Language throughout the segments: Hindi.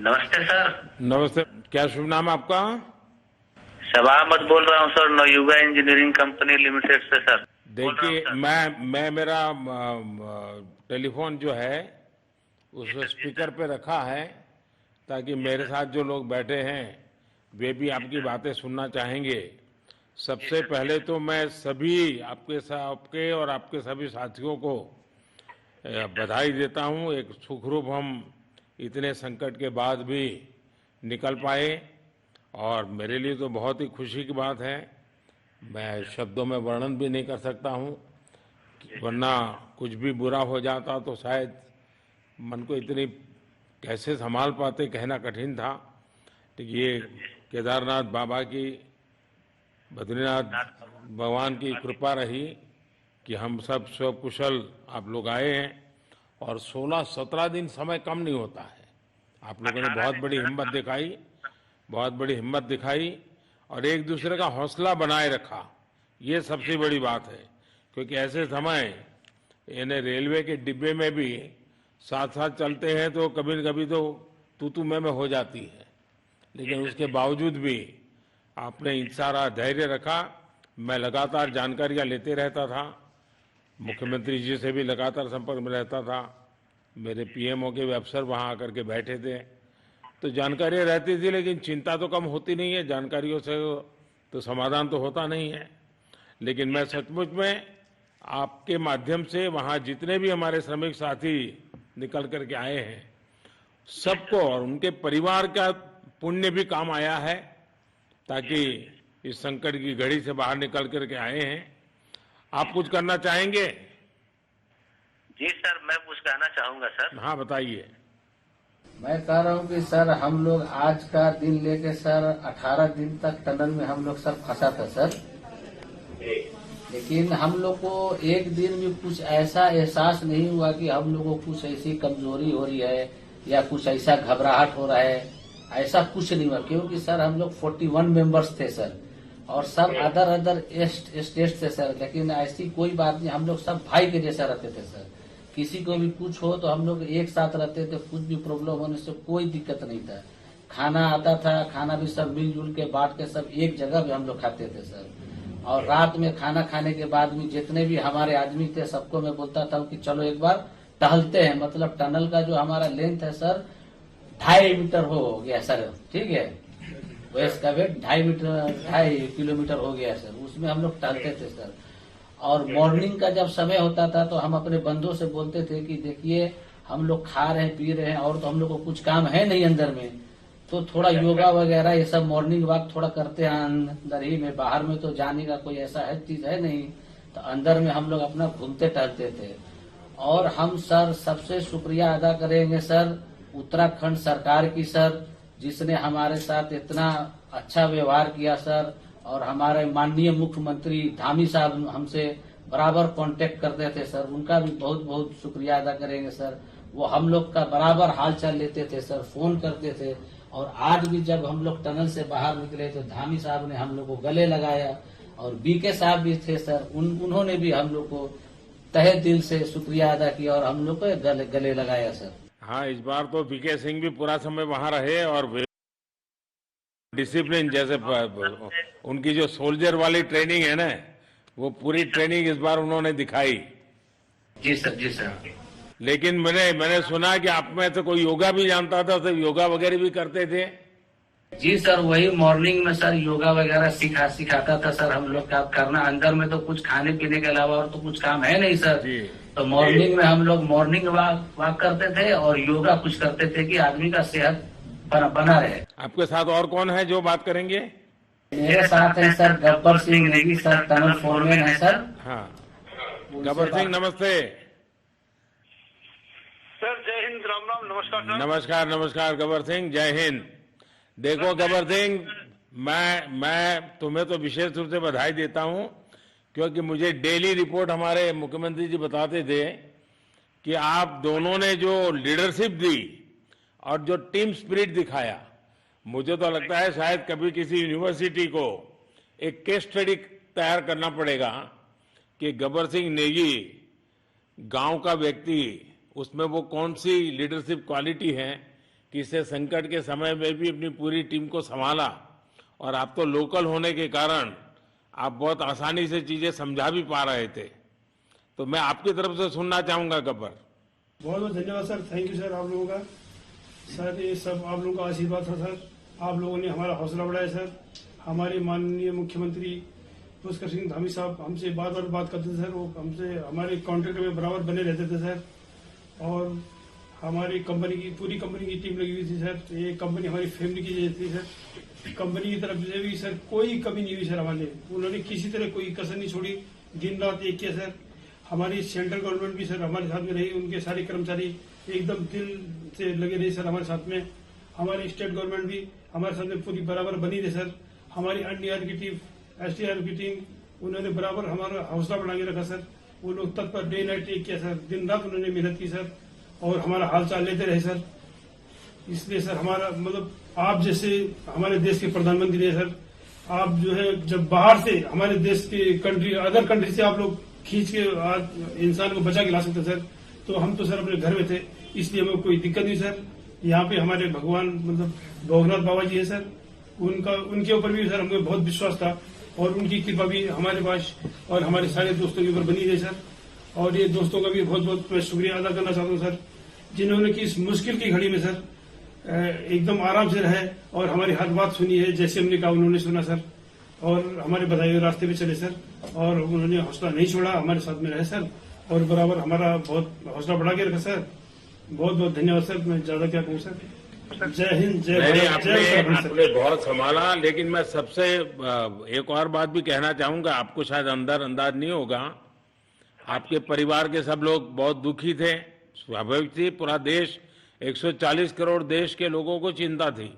नमस्ते सर। नमस्ते। क्या शुभ नाम है आपका? शबा अहमद बोल रहा हूँ sir, Navayuga engineering company limited से सर। बोल रहा हूँ देखिए, सर। मैं मेरा टेलीफोन जो है जी उस सर, जी स्पीकर सर। पे रखा है ताकि जी मेरे सर। साथ जो लोग बैठे हैं वे भी जी आपकी सर। बातें सुनना चाहेंगे। जी सबसे सर, जी पहले सर। तो मैं सभी आपके और आपके सभी साथियों को जी सर। बधाई देता हूं। एक सुखरूप हम इतने संकट के बाद भी निकल जी पाए सर। और मेरे लिए तो बहुत ही खुशी की बात है। जी मैं सर। शब्दों में वर्णन भी नहीं कर सकता हूं, जी सर। वरना कुछ भी बुरा हो जाता तो शायद मन को इतनी कैसे संभाल पाते कहना कठिन था। तो जी ये सर। जी सर। केदारनाथ बाबा की, बद्रीनाथ नाथ बाबा। भगवान की आपकी। कृपा रही कि हम सब स्वकुशल आप लोग आए हैं। और 16-17 दिन समय कम नहीं होता है। आप लोगों ने 18 बहुत दिन बड़ी सर, हिम्मत 18 दिखाई, बहुत बड़ी हिम्मत दिखाई और एक जी दूसरे का सर। हौसला बनाए रखा। ये जी सबसे सर। बड़ी बात है, क्योंकि जी ऐसे सर। समय यानी रेलवे के डिब्बे में भी साथ साथ जी चलते हैं तो कभी न कभी तो तू मैं हो जाती है, जी लेकिन सर। उसके जी सर। बावजूद भी आपने जी सर। सारा धैर्य रखा। मैं लगातार जी सर। जानकारियां लेते रहता था, जी सर। मुख्यमंत्री जी से भी लगातार संपर्क में रहता था, मेरे जी सर। पीएमओ के भी अफसर वहां आकर के बैठे थे। तो जानकारियां रहती थी, लेकिन चिंता तो कम होती नहीं है, जानकारियों से तो समाधान तो होता नहीं है। लेकिन जी मैं सर। सचमुच में आपके माध्यम से वहां जितने भी हमारे श्रमिक साथी निकल करके आए हैं जी सबको सर। और उनके परिवार का पुण्य भी काम आया है, जी ताकि सर। जी सर। इस संकट की घड़ी से बाहर निकल करके आए हैं। आप जी कुछ सर। करना चाहेंगे? जी सर, मैं कुछ कहना चाहूंगा सर। हाँ, बताइए। मैं कह रहा हूँ कि सर हम लोग आज का दिन लेके सर 18 दिन तक टनल में हम लोग सब फंसा था सर। जी। लेकिन हम लोग को एक दिन भी कुछ ऐसा एहसास नहीं हुआ कि हम लोग को कुछ ऐसी कमजोरी हो रही है या कुछ ऐसा घबराहट हो रहा है। ऐसा कुछ नहीं हुआ, क्योंकि सर हम लोग 41 मेंबर्स थे सर, और सब जी। अदर अदर स्टेट से सर। लेकिन ऐसी कोई बात नहीं, हम लोग सब भाई के जैसा रहते थे सर। किसी को भी कुछ हो तो हम लोग एक साथ रहते थे, कुछ भी प्रॉब्लम होने से कोई दिक्कत नहीं था। खाना आता था, खाना भी सब मिलजुल के बांट के सब एक जगह भी हम लोग खाते थे सर। और रात में खाना खाने के बाद भी जितने भी हमारे आदमी थे सबको मैं बोलता था कि चलो एक बार टहलते हैं। मतलब टनल का जो हमारा लेंथ है सर 2.5 मीटर हो गया सर, ठीक है। वेस्ट का वेट 2.5 मीटर 2.5 किलोमीटर हो गया सर। उसमें हम लोग टहलते थे सर। और मॉर्निंग का जब समय होता था तो हम अपने बंधुओं से बोलते थे कि देखिए हम लोग खा रहे हैं पी रहे हैं और तो हम लोग को कुछ काम है नहीं अंदर में, तो थोड़ा योगा वगैरह ये सब मॉर्निंग वॉक थोड़ा करते हैं अंदर ही में। बाहर में तो जाने का कोई ऐसा है चीज है नहीं, तो अंदर में हम लोग अपना घूमते टहलते थे। और हम सर सबसे शुक्रिया अदा करेंगे सर उत्तराखंड सरकार की सर, जिसने हमारे साथ इतना अच्छा व्यवहार किया सर। और हमारे माननीय मुख्यमंत्री धामी साहब हमसे बराबर कांटेक्ट करते थे सर, उनका भी बहुत बहुत शुक्रिया अदा करेंगे सर। वो हम लोग का बराबर हाल चाल लेते थे सर, फोन करते थे। और आज भी जब हम लोग टनल से बाहर निकले तो धामी साहब ने हम लोग को गले लगाया, और बीके साहब भी थे सर, उन्होंने भी हम लोग को तहे दिल से शुक्रिया अदा किया और हम लोग को गले लगाया सर। हाँ, इस बार तो वीके सिंह भी पूरा समय वहां रहे और जी डिसिप्लिन सर। जैसे और सबसे। उनकी जो सोल्जर वाली ट्रेनिंग है ना, वो जी पूरी सर। ट्रेनिंग इस बार उन्होंने दिखाई। जी सर। जी सर। लेकिन मैंने सुना कि आप में से कोई योगा भी जानता था, तो योगा वगैरह भी करते थे। जी सर, वही मॉर्निंग में सर योगा वगैरह सिखाता था सर हम लोग का करना। अंदर में तो कुछ खाने पीने के अलावा और तो कुछ काम है नहीं सर। जी। तो मॉर्निंग में हम लोग मॉर्निंग वॉक करते थे और योगा कुछ करते थे कि आदमी का सेहत बना रहे। आपके साथ और कौन है जो बात करेंगे? मेरे साथ है sir Gabbar Singh Negi sir, tunnel foreman है सर। हाँ, उनसे गब्बर सिंह बात। नमस्ते। सर जय हिंद, राम राम, नमस्कार सर। नमस्कार नमस्कार गब्बर सिंह, जय हिंद। देखो सर जय गब्बर हिंद। सिंह, मैं तुम्हें तो विशेष रूप से बधाई देता हूं, क्योंकि मुझे डेली रिपोर्ट हमारे मुख्यमंत्री जी बताते थे कि आप दोनों ने जो लीडरशिप दी और जो टीम स्पिरिट दिखाया, मुझे तो लगता है शायद कभी किसी यूनिवर्सिटी को एक केस स्टडी तैयार करना पड़ेगा कि गब्बर सिंह नेगी गांव का व्यक्ति, उसमें वो कौन सी लीडरशिप क्वालिटी है कि इसे संकट के समय में भी अपनी पूरी टीम को संभाला और आप तो लोकल होने के कारण आप बहुत आसानी से चीजें समझा भी पा रहे थे। तो मैं आपकी तरफ से सुनना चाहूंगा गब्बर। बहुत बहुत धन्यवाद सर, थैंक यू सर आप लोगों का। सर ये सब आप लोगों का आशीर्वाद था सर, आप लोगों ने हमारा हौसला बढ़ाया सर। हमारे माननीय मुख्यमंत्री पुष्कर सिंह धामी साहब हमसे बार बार बात करते थे सर, वो हमसे हमारे कॉन्ट्रैक्ट में बराबर बने रहते थे सर। और हमारी कंपनी की पूरी कंपनी की टीम लगी हुई थी सर, ये कंपनी हमारी फैमिली की जैसी थी सर। कंपनी की तरफ से भी सर कोई कमी नहीं हुई सर हमारे, उन्होंने किसी तरह कोई कसर नहीं छोड़ी, दिन रात एक किया सर। हमारी सेंट्रल गवर्नमेंट भी सर हमारे साथ में रही, उनके सारे कर्मचारी एकदम दिल से लगे रहे सर हमारे साथ में। हमारी स्टेट गवर्नमेंट भी हमारे साथ में पूरी बराबर बनी रही सर। हमारी एनडीआर की टीम, एसडीआर की टीम, उन्होंने बराबर हमारा हौसला बढ़ा के रखा सर। वो लोग तत्पर डे नाइट एक किया सर, दिन रात उन्होंने मेहनत की सर और हमारा हालचाल लेते रहे सर। इसलिए सर हमारा मतलब आप जैसे हमारे देश के प्रधानमंत्री है सर, आप जो है जब बाहर से हमारे देश के कंट्री अदर कंट्री से आप लोग खींच के इंसान को बचा के ला सकते सर, तो हम तो सर अपने घर में थे, इसलिए हमें कोई दिक्कत नहीं सर। यहाँ पे हमारे भगवान मतलब भोगनाथ बाबा जी है सर, उनके ऊपर भी सर हमें बहुत विश्वास था और उनकी कृपा भी हमारे पास और हमारे सारे दोस्तों के ऊपर बनी रही सर। और ये दोस्तों का भी बहुत बहुत मैं शुक्रिया अदा करना चाहता हूँ सर, जिन्होंने कि इस मुश्किल की घड़ी में सर एकदम आराम से रहे और हमारी हर बात सुनी है, जैसे हमने कहा उन्होंने सुना सर और हमारे बताए हुए रास्ते पे चले सर। और उन्होंने हौसला नहीं छोड़ा, हमारे साथ में रहे सर और बराबर हमारा बहुत हौसला बढ़ा के रखा सर। बहुत बहुत धन्यवाद सर, मैं ज्यादा क्या कहूँ सर। जय हिंद, जय भारत, जय उत्तराखंड सर। आपने बहुत संभाला, लेकिन मैं सबसे एक और बात भी कहना चाहूंगा, आपको शायद अंदाज नहीं होगा, आपके परिवार के सब लोग बहुत दुखी थे, स्वाभाविक थी। पूरा देश 140 करोड़ देश के लोगों को चिंता थी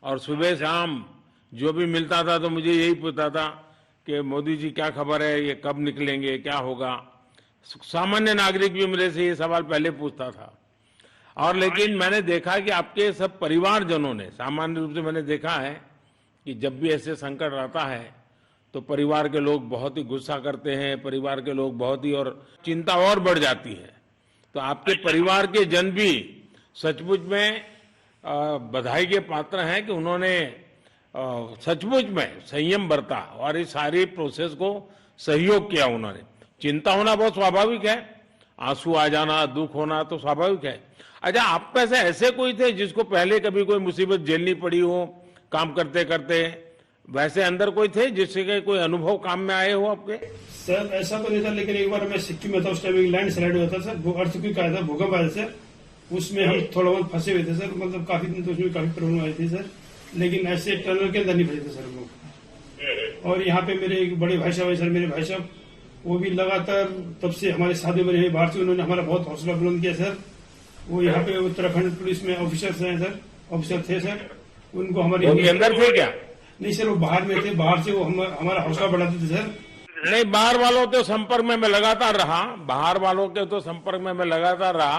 और सुबह शाम जो भी मिलता था तो मुझे यही पूछता था कि मोदी जी क्या खबर है, ये कब निकलेंगे, क्या होगा। सामान्य नागरिक भी मेरे से ये सवाल पहले पूछता था। और लेकिन मैंने देखा कि आपके सब परिवारजनों ने, सामान्य रूप से मैंने देखा है कि जब भी ऐसे संकट आता है तो परिवार के लोग बहुत ही गुस्सा करते हैं, परिवार के लोग बहुत ही और चिंता और बढ़ जाती है। तो आपके परिवार के जन भी सचमुच में बधाई के पात्र हैं कि उन्होंने सचमुच में संयम बरता और इस सारी प्रोसेस को सहयोग किया उन्होंने। चिंता होना बहुत स्वाभाविक है, आंसू आ जाना, दुख होना तो स्वाभाविक है। अच्छा, आप में से ऐसे कोई थे जिसको पहले कभी कोई मुसीबत झेलनी पड़ी हो काम करते करते? वैसे अंदर कोई थे जिससे कोई अनुभव काम में आए हो आपके? सर ऐसा तो नहीं था, लेकिन एक बार मैं सिक्किम में था, उस टाइम एक लैंड स्लाइड हुआ था सर, अर्थक्वेक आया था, भूकंप आया सर, उसमें हम थोड़ा बहुत फंसे हुए थे सर। मतलब काफी दिन तो उसमें काफी प्रॉब्लम आई थी सर, लेकिन ऐसे टनल के अंदर नहीं फंसे थे सर हम लोग। और यहाँ पे मेरे एक बड़े भाई साहब है सर, मेरे भाई साहब वो भी लगातार तब से हमारे साथ में बने बाहर से, उन्होंने हमारा बहुत हौसला बुलंद किया सर। वो यहाँ पे उत्तराखंड पुलिस में ऑफिसर्स हैं सर, ऑफिसर थे सर, उनको हमारे अंदर थे क्या? नहीं सर, वो बाहर में थे, बाहर से वो हमारा हौसला बढ़ाते थे सर। नहीं, बाहर वालों के संपर्क में मैं लगातार रहा, बाहर वालों के तो संपर्क में मैं लगातार रहा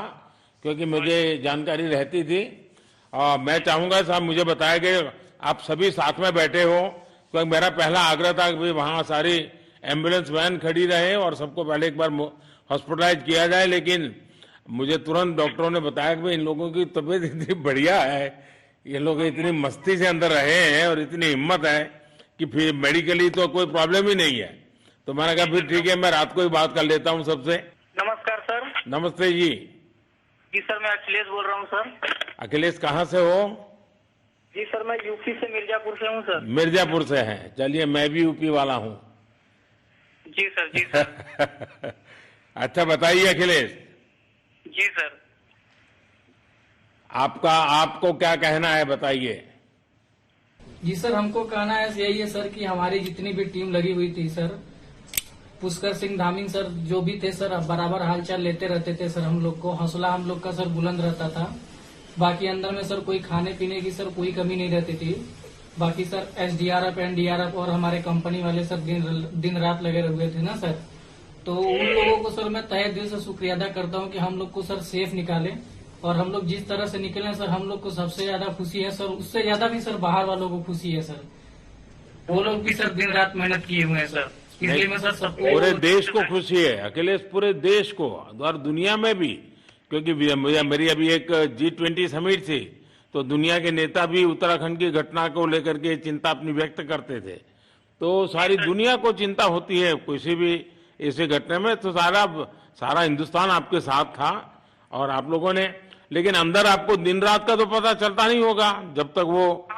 क्योंकि मुझे जानकारी रहती थी। और मैं चाहूंगा साहब मुझे बताया कि आप सभी साथ में बैठे हो, क्योंकि मेरा पहला आग्रह था कि वहां सारी एम्बुलेंस वैन खड़ी रहे और सबको पहले एक बार हॉस्पिटलाइज किया जाए। लेकिन मुझे तुरंत डॉक्टरों ने बताया कि इन लोगों की तबीयत इतनी बढ़िया है, ये लोग इतनी मस्ती से अंदर रहे हैं और इतनी हिम्मत है कि फिर मेडिकली तो कोई प्रॉब्लम ही नहीं है। तो मैंने कहा फिर ठीक है, मैं रात को ही बात कर लेता हूँ सबसे। नमस्कार सर। नमस्ते जी। जी सर, मैं अखिलेश बोल रहा हूँ सर। अखिलेश कहाँ से हो? जी सर, मैं यूपी से मिर्जापुर से हूँ सर। मिर्जापुर से हैं, चलिए मैं भी यूपी वाला हूँ। जी सर, जी सर। अच्छा बताइए अखिलेश। जी सर। आपको क्या कहना है, बताइए। जी सर, हमको कहना है यही है सर कि हमारी जितनी भी टीम लगी हुई थी सर, पुष्कर सिंह धामी सर जो भी थे सर, बराबर हालचाल लेते रहते थे सर। हम लोग को हौसला हम लोग का सर बुलंद रहता था। बाकी अंदर में सर कोई खाने पीने की सर कोई कमी नहीं रहती थी। बाकी सर एसडीआरएफ, एनडीआरएफ और हमारे कंपनी वाले सर दिन रात लगे हुए थे ना सर। तो उन लोगों को सर मैं तहे दिल से शुक्रिया अदा करता हूँ कि हम लोग को सर सेफ निकाले। और हम लोग जिस तरह से निकले सर, हम लोग को सबसे ज्यादा खुशी है सर, उससे ज्यादा भी सर बाहर वालों को खुशी है सर। वो लोग भी सर दिन रात मेहनत किए हुए हैं सर, इसलिए मैं सर सबको, पूरे देश को खुशी है अखिलेश, पूरे देश को और दुनिया में भी। क्योंकि मेरी अभी एक G20 समिट थी, तो दुनिया के नेता भी उत्तराखंड की घटना को लेकर के चिंता अपनी व्यक्त करते थे। तो सारी दुनिया को चिंता होती है किसी भी ऐसे घटना में, तो सारा हिंदुस्तान आपके साथ था और आप लोगों ने, लेकिन अंदर आपको दिन रात का तो पता चलता नहीं होगा जब तक वो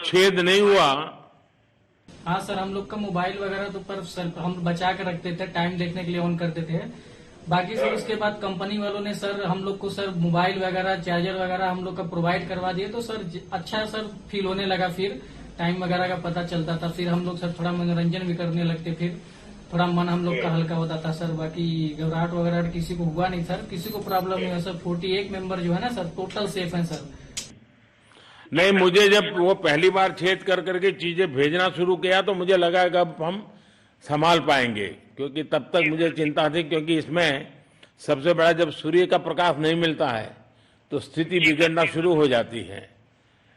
छेद नहीं हुआ। हाँ सर, हम लोग का मोबाइल वगैरह तो पर सर हम बचा के रखते थे, टाइम देखने के लिए ऑन करते थे। बाकी सर उसके बाद कंपनी वालों ने सर हम लोग को सर मोबाइल वगैरह चार्जर वगैरह हम लोग का प्रोवाइड करवा दिए, तो सर अच्छा सर फील होने लगा, फिर टाइम वगैरह का पता चलता था, फिर हम लोग सर थोड़ा मनोरंजन भी करने लगते, फिर थोड़ा मन हम लोग का हल्का होता था सर। बाकी घबराहट वगैरह किसी को हुआ नहीं सर, किसी को प्रॉब्लम नहीं है सर। 48 मेंबर जो है ना सर टोटल सेफ है सर। नहीं, मुझे जब वो पहली बार छेद कर करके चीजें भेजना शुरू किया तो मुझे लगा कि अब हम संभाल पाएंगे, क्योंकि तब तक मुझे चिंता थी, क्योंकि इसमें सबसे बड़ा जब सूर्य का प्रकाश नहीं मिलता है तो स्थिति बिगड़ना शुरू हो जाती है।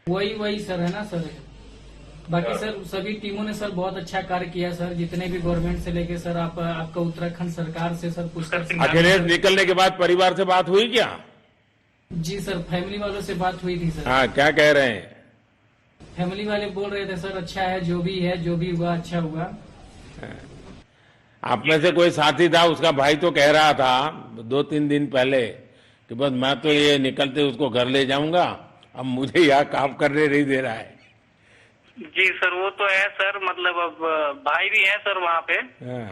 वही सर है ना सर। बाकी सर सभी टीमों ने सर बहुत अच्छा कार्य किया सर, जितने भी गवर्नमेंट से लेके सर आपका उत्तराखंड सरकार से सर पुष्कर सिंह। अखिलेश निकलने के बाद परिवार से बात हुई क्या? जी सर, फैमिली वालों से बात हुई थी सर। हाँ, क्या कह रहे हैं? फैमिली वाले बोल रहे थे सर अच्छा है, जो भी हुआ अच्छा हुआ। आप में से कोई साथी था, उसका भाई तो कह रहा था 2-3 दिन पहले कि बस मैं तो ये निकलते उसको घर ले जाऊंगा, अब मुझे यहाँ काम करने नहीं दे रहा है। जी सर, वो तो है सर, मतलब अब भाई भी है सर वहाँ पे। हाँ।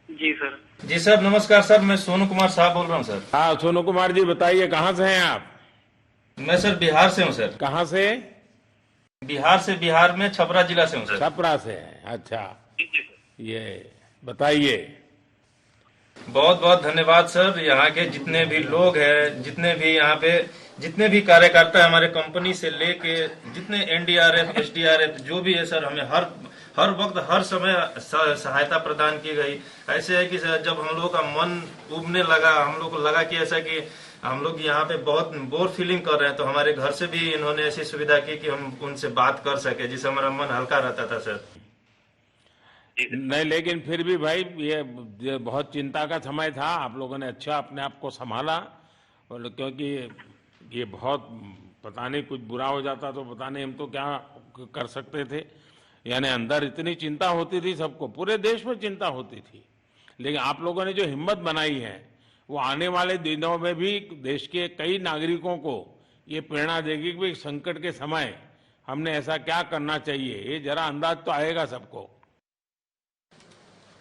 जी सर। जी सर, नमस्कार सर, मैं सोनू कुमार साहब बोल रहा हूँ सर। हाँ, सोनू कुमार जी बताइए, कहाँ से हैं आप? मैं सर बिहार से हूँ सर। कहाँ से? बिहार में छपरा जिला से हूँ सर। छपरा से हैं, अच्छा। ये बताइए। बहुत बहुत धन्यवाद सर। यहाँ के जितने भी लोग हैं, जितने भी यहाँ पे जितने भी कार्यकर्ता है हमारे कंपनी से लेके जितने एनडीआरएफ एसडीआरएफ जो भी है सर, हमें हर वक्त हर समय सहायता प्रदान की गई। ऐसे है कि सर जब हम लोग का मन उबने लगा, हम लोग को लगा कि ऐसा कि हम लोग यहाँ पे बहुत बोर फीलिंग कर रहे हैं, तो हमारे घर से भी इन्होंने ऐसी सुविधा की कि हम उनसे बात कर सके, जिससे हमारा मन हल्का रहता था सर। नहीं, लेकिन फिर भी भाई ये बहुत चिंता का समय था, आप लोगों ने अच्छा अपने आप को संभाला, और क्योंकि ये बहुत पता नहीं कुछ बुरा हो जाता तो पता नहीं हम तो क्या कर सकते थे। यानी अंदर इतनी चिंता होती थी, सबको पूरे देश में चिंता होती थी, लेकिन आप लोगों ने जो हिम्मत बनाई है वो आने वाले दिनों में भी देश के कई नागरिकों को ये प्रेरणा देगी कि संकट के समय हमने ऐसा क्या करना चाहिए, ये जरा अंदाज तो आएगा सबको।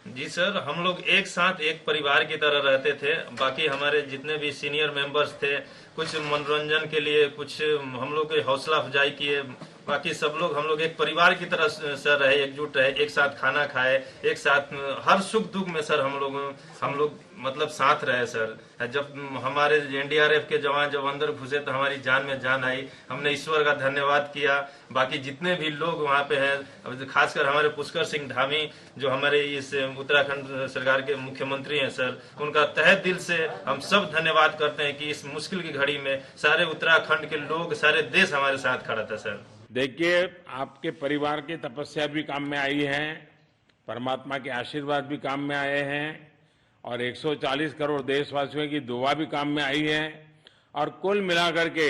जी सर, हम लोग एक साथ एक परिवार की तरह रहते थे। बाकी हमारे जितने भी सीनियर मेंबर्स थे, कुछ मनोरंजन के लिए, कुछ हम लोग के हौसला अफजाई किए, बाकी सब लोग हम लोग एक परिवार की तरह सर रहे, एकजुट रहे, एक साथ खाना खाए, एक साथ हर सुख दुख में सर हम लोग मतलब साथ रहे सर। जब हमारे एनडीआरएफ के जवान जब अंदर घुसे तो हमारी जान में जान आई, हमने ईश्वर का धन्यवाद किया। बाकी जितने भी लोग वहाँ पे हैं, खासकर हमारे पुष्कर सिंह धामी जो हमारे इस उत्तराखंड सरकार के मुख्यमंत्री हैं सर, उनका तहे दिल से हम सब धन्यवाद करते हैं कि इस मुश्किल की घड़ी में सारे उत्तराखंड के लोग, सारे देश हमारे साथ खड़ा था सर। देखिए, आपके परिवार की तपस्या भी काम में आई है, परमात्मा के आशीर्वाद भी काम में आए हैं, और 140 करोड़ देशवासियों की दुआ भी काम में आई है, और कुल मिलाकर के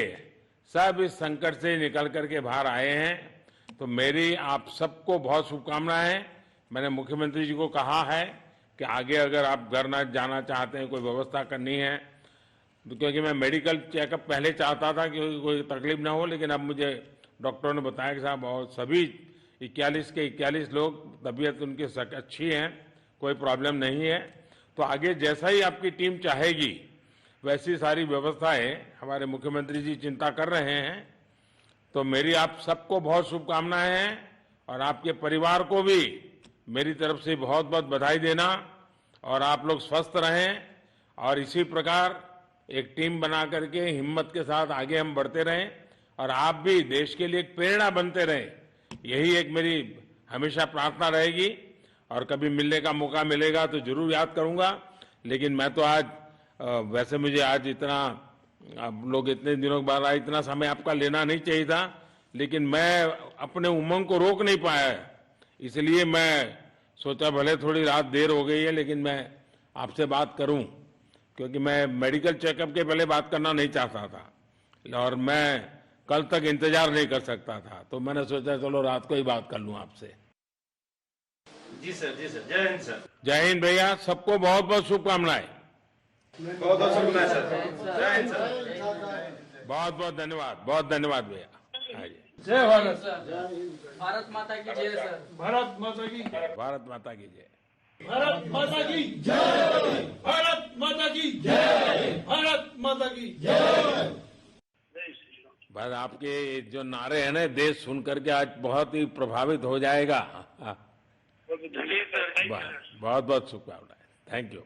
सब इस संकट से निकल करके बाहर आए हैं। तो मेरी आप सबको बहुत शुभकामनाएं। मैंने मुख्यमंत्री जी को कहा है कि आगे अगर आप घर न जाना चाहते हैं, कोई व्यवस्था करनी है, क्योंकि मैं मेडिकल चेकअप पहले चाहता था कि कोई तकलीफ ना हो, लेकिन अब मुझे डॉक्टरों ने बताया कि साहब और सभी 41 के 41 लोग तबीयत उनकी अच्छी है, कोई प्रॉब्लम नहीं है। तो आगे जैसा ही आपकी टीम चाहेगी वैसी सारी व्यवस्थाएं हमारे मुख्यमंत्री जी चिंता कर रहे हैं। तो मेरी आप सबको बहुत शुभकामनाएं हैं, और आपके परिवार को भी मेरी तरफ से बहुत बहुत बधाई देना, और आप लोग स्वस्थ रहें और इसी प्रकार एक टीम बना करके हिम्मत के साथ आगे हम बढ़ते रहें, और आप भी देश के लिए एक प्रेरणा बनते रहें, यही एक मेरी हमेशा प्रार्थना रहेगी। और कभी मिलने का मौका मिलेगा तो जरूर याद करूंगा। लेकिन मैं तो आज वैसे मुझे आज इतना, आप लोग इतने दिनों के बाद आए, इतना समय आपका लेना नहीं चाहिए था, लेकिन मैं अपने उमंग को रोक नहीं पाया, इसलिए मैं सोचा भले थोड़ी रात देर हो गई है लेकिन मैं आपसे बात करूं, क्योंकि मैं मेडिकल चेकअप के पहले बात करना नहीं चाहता था। और मैं कल तक इंतजार नहीं कर सकता था, तो मैंने सोचा चलो रात को ही बात कर लूं आपसे। जी सर, जय हिंद सर। जय हिंद भैया, सबको बहुत बहुत शुभकामनाएं। बहुत बहुत शुभकामनाएं सर। जय हिंद सर। बहुत बहुत धन्यवाद भैया। आइए। जय भारत। भारत माता की जय सर। भारत माता की भारत माता की जय। भारत माता की जय। भारत माता की जय। भारत माता की जय। बस आपके जो नारे हैं ना, देश सुन करके आज बहुत ही प्रभावित हो जाएगा। जी सर, बहुत बहुत शुभकामनाएं। Thank you.